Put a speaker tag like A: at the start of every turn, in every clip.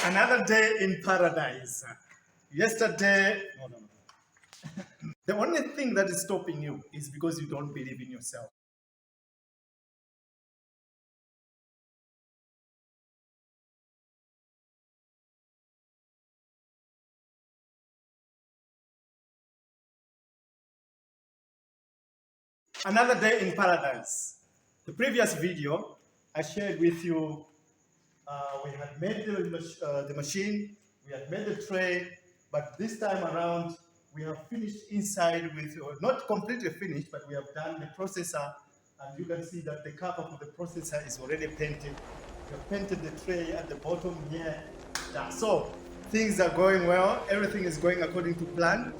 A: Another day in paradise. Yesterday, no. The only thing that is stopping you is because you don't believe in yourself. Another day in paradise. The previous video, I shared with you, we had made the machine, we had made the tray, but this time around, we have finished inside with, not completely finished, but we have done the processor, and you can see that the cover for the processor is already painted. We have painted the tray at the bottom here. Yeah, so things are going well, everything is going according to plan.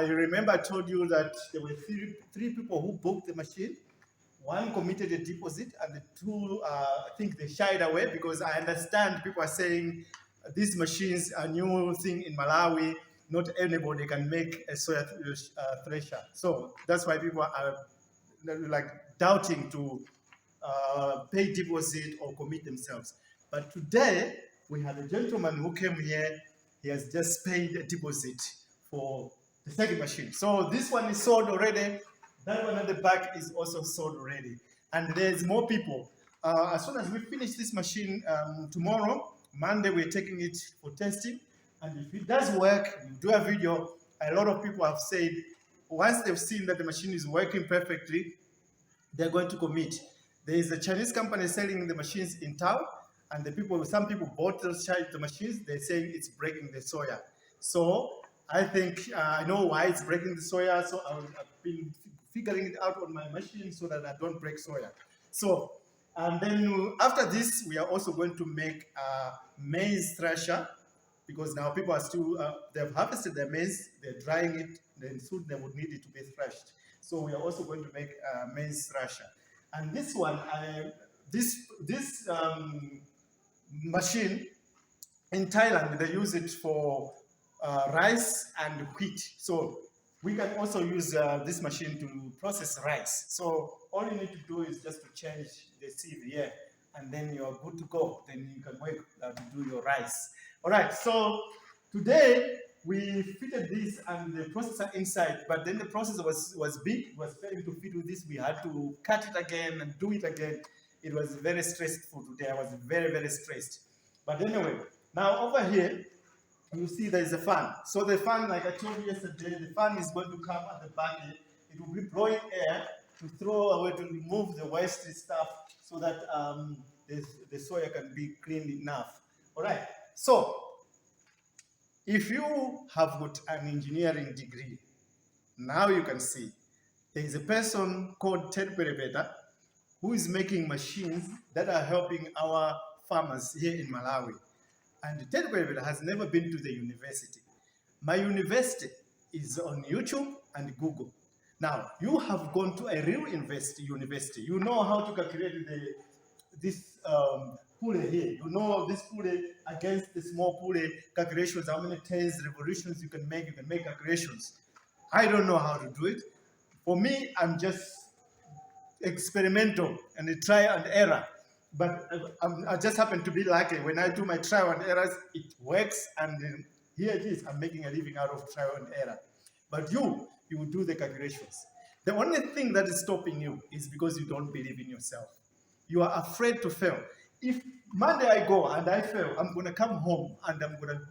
A: You remember I told you that there were three people who booked the machine. One committed a deposit, and the two, I think they shied away because I understand people are saying these machines are a new thing in Malawi. Not anybody can make a soya thresher. So that's why people are like doubting to pay deposit or commit themselves. But today, we have a gentleman who came here. He has just paid a deposit for the second machine. So this one is sold already. That one at the back is also sold already. And there's more people. As soon as we finish this machine tomorrow, Monday, we're taking it for testing. And if it does work, we'll do a video. A lot of people have said, once they've seen that the machine is working perfectly, they're going to commit. There is a Chinese company selling the machines in town, and some people bought the machines. They're saying it's breaking the soya. So I think I know why it's breaking the soya. So I've been figuring it out on my machine so that I don't break soya. So, and then after this, we are also going to make a maize thresher, because now people are still, they've harvested their maize, they're drying it, then soon they would need it to be threshed. So we are also going to make a maize thresher. And this one, this machine, in Thailand, they use it for rice and wheat. So we can also use this machine to process rice. So all you need to do is just to change the sieve here, and then you're good to go. Then you can work to do your rice. All right, so today we fitted this and the processor inside, but then the processor was big, was failing to fit with this. We had to cut it again and do it again. It was very stressful today. I was very, very stressed. But anyway, now over here, you see there is a fan. So the fan, like I told you yesterday, the fan is going to come at the back here. It will be blowing air to throw away, to remove the waste stuff so that the soya can be cleaned enough. All right, so If you have got an engineering degree, now you can see there is a person called Ted Perepeta who is making machines that are helping our farmers here in Malawi. And Ted Perepeta has never been to the university. My university is on YouTube and Google. Now, you have gone to a real university. You know how to calculate this pulley here. You know this pulley against the small pulley calculations, how many turns, revolutions you can make calculations. I don't know how to do it. For me, I'm just experimental and a try and error. But I just happen to be lucky. When I do my trial and errors, it works, and here it is. I'm making a living out of trial and error. But you will do the calculations. The only thing that is stopping you is because you don't believe in yourself. You are afraid to fail. If Monday I go and I fail, I'm going to come home and I'm going to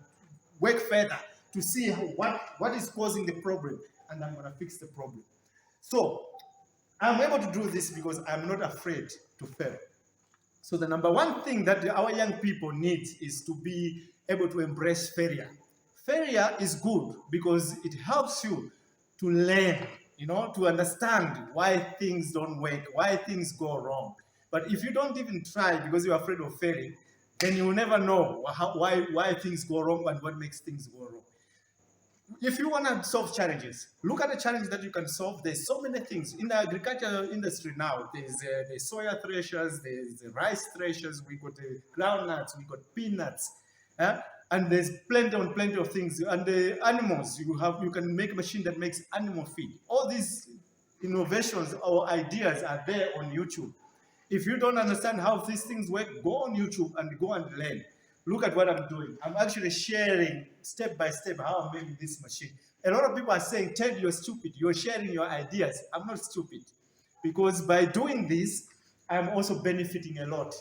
A: work further to see what is causing the problem, and I'm going to fix the problem. So I'm able to do this because I'm not afraid to fail. So the number one thing that our young people need is to be able to embrace failure. Failure is good because it helps you to learn, to understand why things don't work, why things go wrong. But if you don't even try because you're afraid of failing, then you will never know why things go wrong and what makes things go wrong. If you want to solve challenges, look at the challenge that you can solve. There's so many things. In the agricultural industry now, there's the soya threshers, there's the rice threshers, we got the groundnuts, we got peanuts, and there's plenty of things. And the animals, you can make a machine that makes animal feed. All these innovations or ideas are there on YouTube. If you don't understand how these things work, go on YouTube and go and learn. Look at what I'm doing. I'm actually sharing step by step how I'm making this machine. A lot of people are saying, Ted, you're stupid. You're sharing your ideas. I'm not stupid. Because by doing this, I'm also benefiting a lot.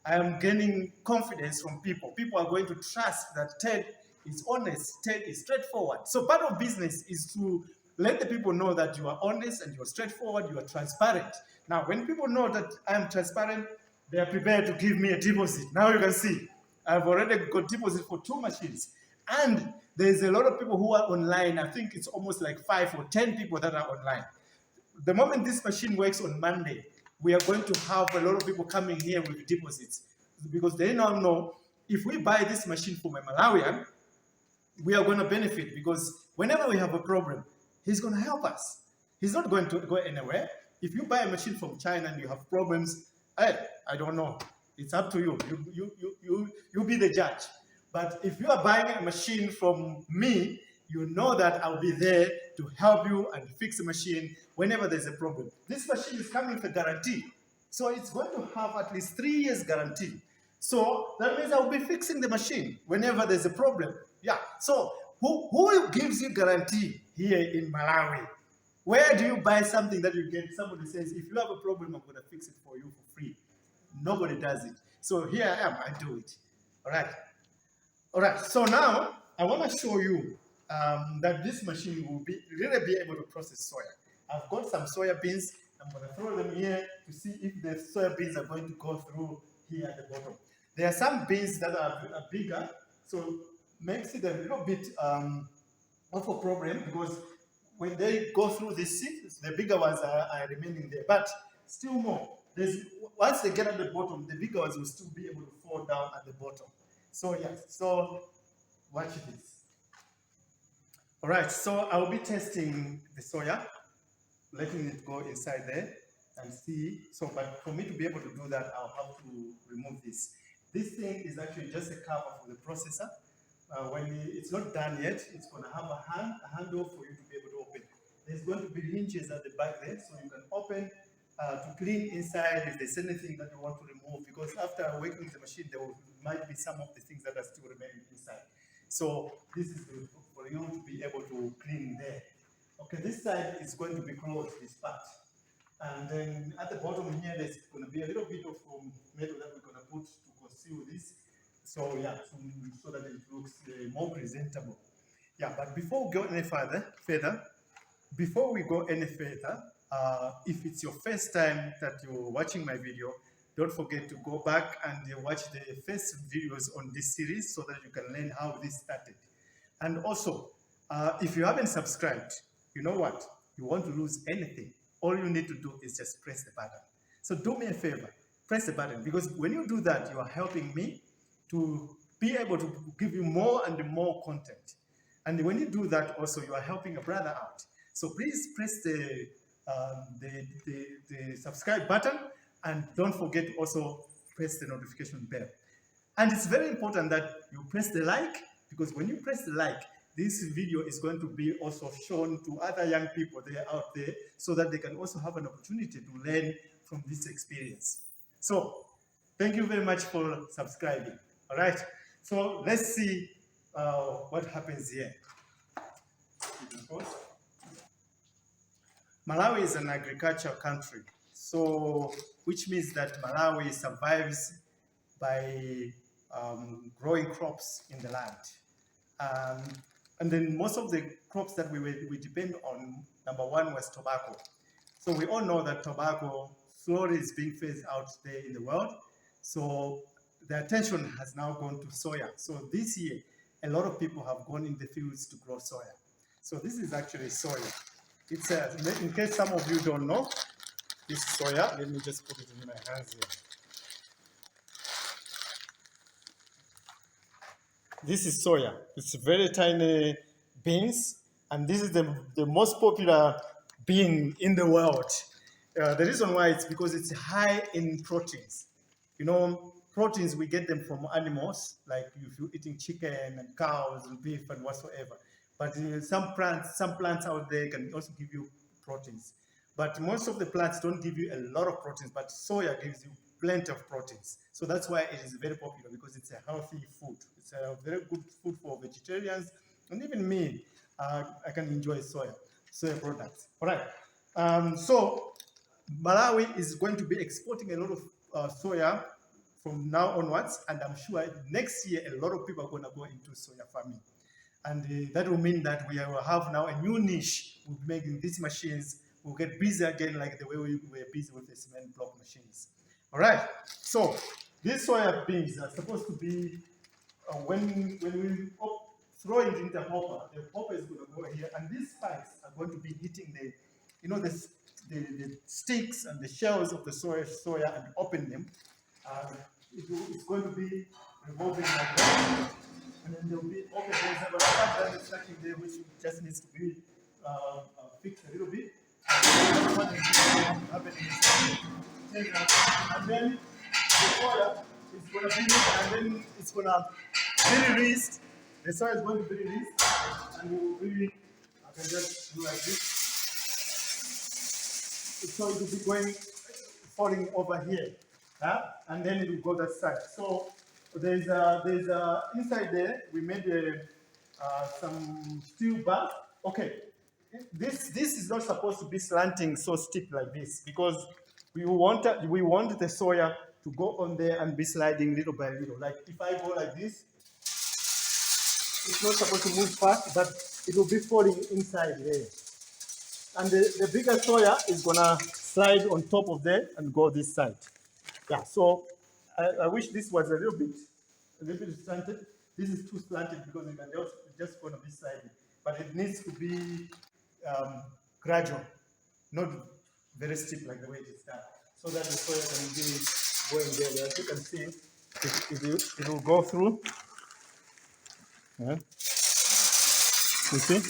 A: I am gaining confidence from people. People are going to trust that Ted is honest, Ted is straightforward. So part of business is to let the people know that you are honest and you are straightforward, you are transparent. Now, when people know that I am transparent, they are prepared to give me a deposit. Now you can see. I've already got deposit for 2 machines. And there's a lot of people who are online. I think it's almost like 5 or 10 people that are online. The moment this machine works on Monday, we are going to have a lot of people coming here with deposits. Because they now know if we buy this machine from a Malawian, we are going to benefit. Because whenever we have a problem, he's going to help us. He's not going to go anywhere. If you buy a machine from China and you have problems, hey, I don't know. It's up to you. You be the judge. But if you are buying a machine from me, you know that I'll be there to help you and fix the machine whenever there's a problem. This machine is coming with a guarantee. So it's going to have at least 3 years guarantee. So that means I'll be fixing the machine whenever there's a problem. Yeah. So who gives you guarantee here in Malawi? Where do you buy something that you get? Somebody says, if you have a problem, I'm going to fix it for you for free. Nobody does it. So here I am, I do it. All right. So now I want to show you that this machine will really be able to process soya. I've got some soya beans. I'm going to throw them here to see if the soya beans are going to go through here at the bottom. There are some beans that are bigger, so makes it a little bit of a problem because when they go through this seed, the bigger ones are remaining there. But still more. Once they get at the bottom, the bigger ones will still be able to fall down at the bottom. So yes, so watch this. All right, so I'll be testing the soya, letting it go inside there and see. So, but for me to be able to do that, I'll have to remove this. This thing is actually just a cover for the processor. When it's not done yet, it's going to have a handle for you to be able to open. There's going to be hinges at the back there, so you can open to clean inside if there's anything that you want to remove, because after working with the machine, there might be some of the things that are still remaining inside. So this is for you to be able to clean there. Okay, this side is going to be closed, this part. And then at the bottom here, there's going to be a little bit of metal that we're going to put to conceal this. So yeah, so that it looks more presentable. Yeah, but before we go any further, before we go any further, if it's your first time that you're watching my video, don't forget to go back and watch the first videos on this series so that you can learn how this started. And also, if you haven't subscribed, you know what? You want to lose anything, all you need to do is just press the button. So do me a favor, press the button, because when you do that, you are helping me to be able to give you more and more content. And when you do that, also you are helping a brother out. So please press the subscribe button, and don't forget to also press the notification bell. And it's very important that you press the like, because when you press the like, this video is going to be also shown to other young people that are out there, so that they can also have an opportunity to learn from this experience. So thank you very much for subscribing. All right, so let's see what happens here. Malawi is an agricultural country, so which means that Malawi survives by growing crops in the land. And then most of the crops that we depend on, number one was tobacco. So we all know that tobacco slowly is being phased out there in the world. So the attention has now gone to soya. So this year, a lot of people have gone in the fields to grow soya. So this is actually soya. It's in case some of you don't know, this is soya. Let me just put it in my hands here. This is soya. It's very tiny beans, and this is the most popular bean in the world. The reason why it's because it's high in proteins. You know, proteins, we get them from animals, like if you're eating chicken and cows and beef and whatsoever. But some plants out there can also give you proteins. But most of the plants don't give you a lot of proteins, but soya gives you plenty of proteins. So that's why it is very popular, because it's a healthy food. It's a very good food for vegetarians, and even me, I can enjoy soya products. All right. So Malawi is going to be exporting a lot of soya from now onwards, and I'm sure next year a lot of people are going to go into soya farming. And that will mean that we will have now a new niche. We'll be making these machines. We'll get busy again like the way we were busy with the cement block machines. All right, so these soya beans are supposed to be, when we throw it into the hopper is going to go here, and these spikes are going to be hitting the sticks and the shells of the soya and open them. It's going to be revolving like that, and then there'll be there's a rubber band stuck in there, which just needs to be fixed a little bit. And then the oil is going to be, and then it's going to be released. The soil is going to be released, and we will really, I can just do like this. So it will be going, falling over here, and then it will go that side. So there's inside there we made some steel bar. Okay. This is not supposed to be slanting so steep like this, because we want the soya to go on there and be sliding little by little. Like if I go like this, it's not supposed to move fast, but it will be falling inside there. And the bigger soya is gonna slide on top of there and go this side. Yeah. So I wish this was a little bit slanted. This is too slanted because it's just gonna be sliding, but it needs to be gradual, not very steep like the way it is done, so that the soya can be going there. As you can see, it will go through. Yeah. You see,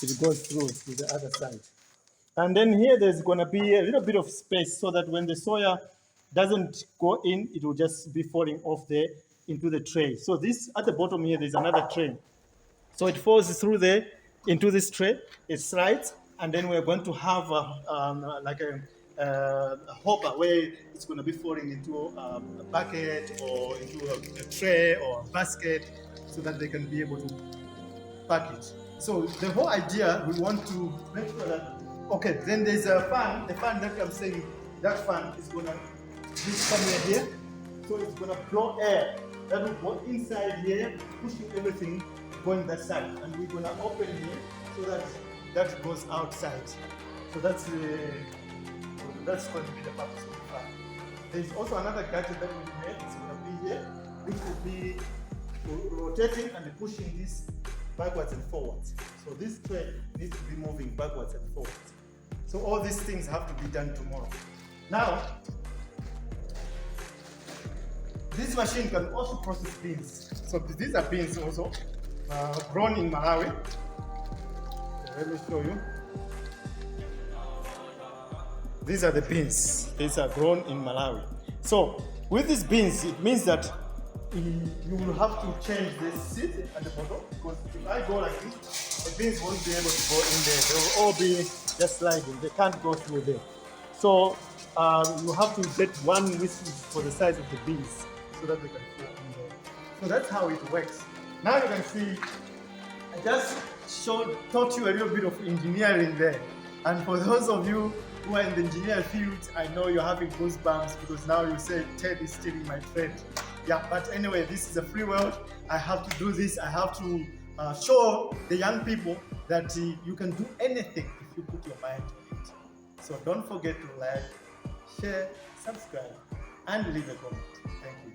A: it goes through to the other side. And then here there's going to be a little bit of space, so that when the soya doesn't go in, it will just be falling off there into the tray. So this, at the bottom here, there's another tray. So it falls through there into this tray, it slides, and then we're going to have a hopper where it's going to be falling into a bucket or into a tray or a basket, so that they can be able to pack it. So the whole idea, we want to make sure that, okay, then there's a fan. The fan that I'm saying, that fan is going to be somewhere here. So it's going to blow air. That will go inside here, pushing everything going that side. And we're going to open here so that goes outside. So that's going to be the purpose of the fan. There's also another gadget that we made. It's going to be here, which will be rotating and pushing this backwards and forwards. So this tray needs to be moving backwards and forwards. So all these things have to be done tomorrow. Now, this machine can also process beans. So these are beans also, grown in Malawi. So let me show you. These are the beans. These are grown in Malawi. So with these beans, it means that you will have to change the seed at the bottom, because if I go like this, the beans won't be able to go in there. They will all be just sliding. They can't go through there. So you have to get one whistle for the size of the beans so that they can fit in there. So that's how it works. Now you can see, I just taught you a little bit of engineering there. And for those of you who are in the engineering field, I know you're having goosebumps because now you say Ted is stealing my trade. Yeah, but anyway, this is a free world. I have to do this. I have to show the young people that you can do anything if you put your mind to it. So don't forget to like, share, subscribe, and leave a comment. Thank you.